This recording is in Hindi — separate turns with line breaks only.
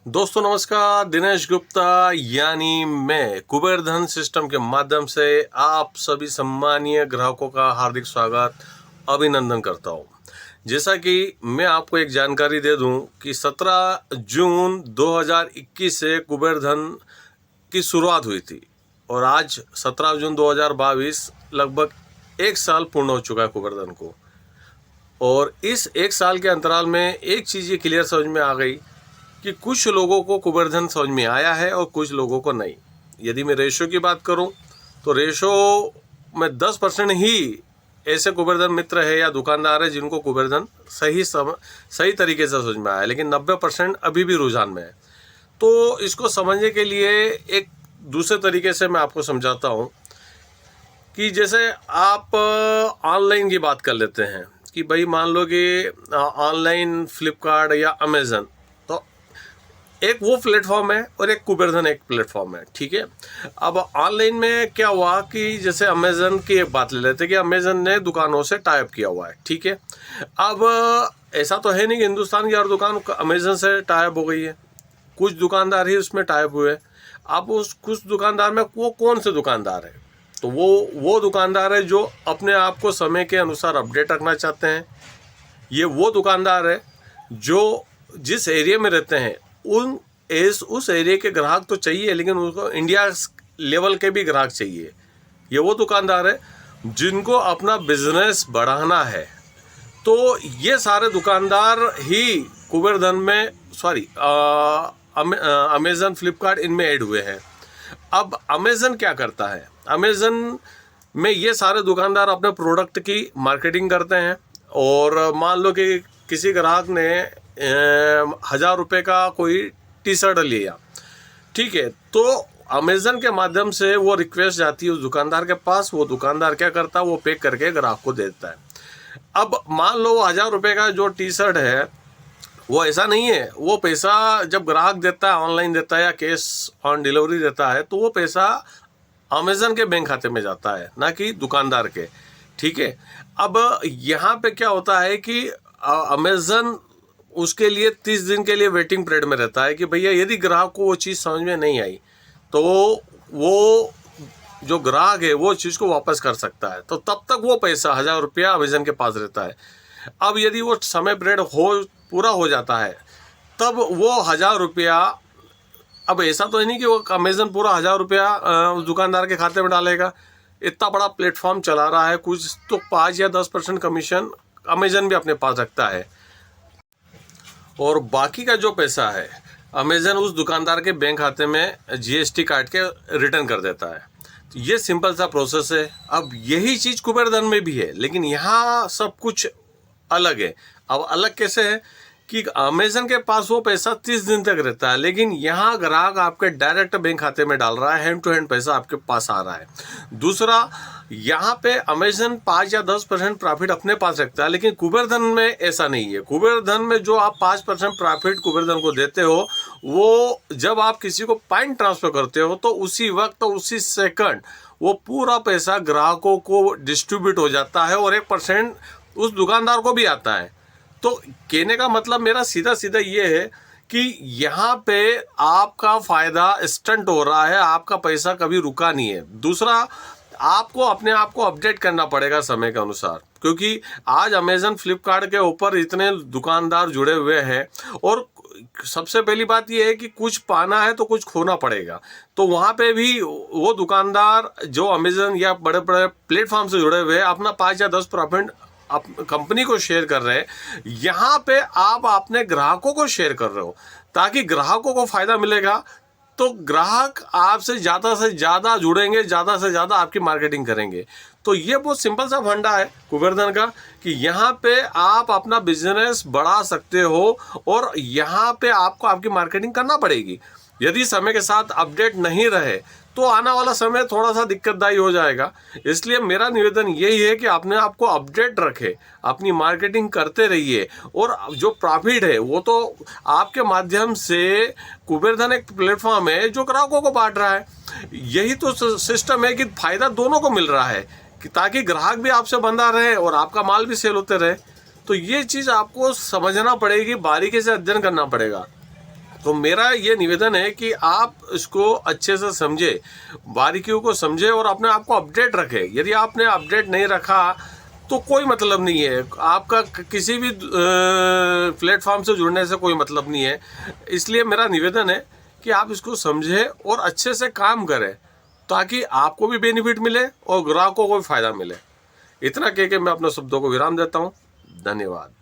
दोस्तों नमस्कार। दिनेश गुप्ता यानी मैं कुबेर धन सिस्टम के माध्यम से आप सभी सम्मानीय ग्राहकों का हार्दिक स्वागत अभिनंदन करता हूं। जैसा कि मैं आपको एक जानकारी दे दूं कि 17 जून 2021 से कुबेर धन की शुरुआत हुई थी और आज 17 जून 2022 लगभग एक साल पूर्ण हो चुका है कुबेर धन को। और इस एक साल के अंतराल में एक चीज़ ये क्लियर समझ में आ गई कि कुछ लोगों को कुबेर धन समझ में आया है और कुछ लोगों को नहीं। यदि मैं रेशो की बात करूं तो रेशो में 10% ही ऐसे कुबेर धन मित्र है या दुकानदार है जिनको कुबेर धन सही तरीके से समझ में आया, लेकिन 90% अभी भी रुझान में है। तो इसको समझने के लिए एक दूसरे तरीके से मैं आपको समझाता हूं कि जैसे आप ऑनलाइन की बात कर लेते हैं कि भाई मान लो कि ऑनलाइन फ्लिपकार्ट या अमेज़न, तो एक वो प्लेटफॉर्म है और एक कुबेर धन एक प्लेटफॉर्म है, ठीक है। अब ऑनलाइन में क्या हुआ कि जैसे अमेज़न की एक बात ले लेते हैं कि अमेज़न ने दुकानों से टाई अप किया हुआ है, ठीक है। अब ऐसा तो है नहीं कि हिंदुस्तान की हर दुकान अमेज़न से टाई अप हो गई है, कुछ दुकानदार ही उसमें टाई अप हुए। अब उस कुछ दुकानदार में वो कौन से दुकानदार है, तो वो दुकानदार है जो अपने आप को समय के अनुसार अपडेट रखना चाहते हैं। ये वो दुकानदार है जो जिस एरिया में रहते हैं उस एरिया के ग्राहक तो चाहिए, लेकिन उनको इंडिया लेवल के भी ग्राहक चाहिए। ये वो दुकानदार है जिनको अपना बिजनेस बढ़ाना है। तो ये सारे दुकानदार ही कुबेर धन में अमेज़न फ्लिपकार्ट इनमें ऐड हुए हैं। अब अमेज़न क्या करता है, अमेज़न में ये सारे दुकानदार अपने प्रोडक्ट की मार्केटिंग करते हैं। और मान लो कि किसी ग्राहक ने 1000 रुपये का कोई टी शर्ट लिया, ठीक है, तो अमेज़न के माध्यम से वो रिक्वेस्ट जाती है उस दुकानदार के पास। वो दुकानदार क्या करता है, वो पैक करके ग्राहक को दे देता है। अब मान लो 1000 रुपये का जो टी शर्ट है वो ऐसा नहीं है, वो पैसा जब ग्राहक देता है, ऑनलाइन देता है या कैश ऑन डिलीवरी देता है, तो वो पैसा अमेज़न के बैंक खाते में जाता है, ना कि दुकानदार के, ठीक है। अब यहाँ पे क्या होता है कि अमेज़न उसके लिए 30 दिन के लिए वेटिंग पीरियड में रहता है कि भैया यदि ग्राहक को वो चीज़ समझ में नहीं आई तो वो जो ग्राहक है वो चीज़ को वापस कर सकता है। तो तब तक वो पैसा 1000 रुपया अमेज़न के पास रहता है। अब यदि वो समय पीरियड पूरा हो जाता है तब वो 1000 रुपया, अब ऐसा तो है नहीं कि वो अमेज़न पूरा 1000 रुपया उस दुकानदार के खाते में डालेगा। इतना बड़ा प्लेटफॉर्म चला रहा है, कुछ तो 5 या 10% कमीशन अमेज़न भी अपने पास रखता है और बाकी का जो पैसा है अमेज़न उस दुकानदार के बैंक खाते में GST काट के रिटर्न कर देता है। तो ये सिंपल सा प्रोसेस है। अब यही चीज़ कुबेर धन में भी है, लेकिन यहाँ सब कुछ अलग है। अब अलग कैसे है कि अमेज़न के पास वो पैसा 30 दिन तक रहता है, लेकिन यहाँ ग्राहक आपके डायरेक्ट बैंक खाते में डाल रहा है, हैंड टू हैंड पैसा आपके पास आ रहा है। दूसरा, यहाँ पे अमेज़न 5 या 10% प्रॉफिट अपने पास रखता है, लेकिन कुबेर धन में ऐसा नहीं है। कुबेर धन में जो आप 5% प्रॉफिट कुबेर धन को देते हो, वो जब आप किसी को पॉइंट ट्रांसफर करते हो तो उसी वक्त उसी सेकंड वो पूरा पैसा ग्राहकों को डिस्ट्रीब्यूट हो जाता है और 1% उस दुकानदार को भी आता है। तो कहने का मतलब मेरा सीधा सीधा ये है कि यहाँ पे आपका फ़ायदा स्टंट हो रहा है, आपका पैसा कभी रुका नहीं है। दूसरा, आपको अपने आप को अपडेट करना पड़ेगा समय के अनुसार, क्योंकि आज अमेज़न फ्लिपकार्ट के ऊपर इतने दुकानदार जुड़े हुए हैं और सबसे पहली बात यह है कि कुछ पाना है तो कुछ खोना पड़ेगा। तो वहाँ पे भी वो दुकानदार जो अमेज़न या बड़े बड़े प्लेटफॉर्म से जुड़े हुए हैं अपना 5 या 10% कंपनी को शेयर कर रहे हैं। यहाँ पे आप अपने ग्राहकों को शेयर कर रहे हो ताकि ग्राहकों को फ़ायदा मिलेगा। तो ग्राहक आपसे ज़्यादा जुड़ेंगे, ज़्यादा से ज़्यादा आपकी मार्केटिंग करेंगे। तो ये बहुत सिंपल सा फंडा है कुबेर धन का कि यहाँ पे आप अपना बिजनेस बढ़ा सकते हो और यहाँ पे आपको आपकी मार्केटिंग करना पड़ेगी। यदि समय के साथ अपडेट नहीं रहे तो आने वाला समय थोड़ा सा दिक्कतदायी हो जाएगा। इसलिए मेरा निवेदन यही है कि अपने आप को अपडेट रखें, अपनी मार्केटिंग करते रहिए और जो प्रॉफिट है वो तो आपके माध्यम से कुबेर धन एक प्लेटफॉर्म है जो ग्राहकों को बांट रहा है। यही तो सिस्टम है कि फायदा दोनों को मिल रहा है कि ताकि ग्राहक भी आपसे बंधा रहे और आपका माल भी सेल होते रहे। तो ये चीज़ आपको समझना पड़ेगी, बारीकी से अध्ययन करना पड़ेगा। तो मेरा ये निवेदन है कि आप इसको अच्छे से समझे, बारीकियों को समझे और अपने आप को अपडेट रखें। यदि आपने अपडेट नहीं रखा तो कोई मतलब नहीं है, आपका किसी भी प्लेटफॉर्म से जुड़ने से कोई मतलब नहीं है। इसलिए मेरा निवेदन है कि आप इसको समझें और अच्छे से काम करें, ताकि आपको भी बेनिफिट मिले और ग्राहकों को भी फायदा मिले। इतना कह के मैं अपने शब्दों को विराम देता हूँ। धन्यवाद।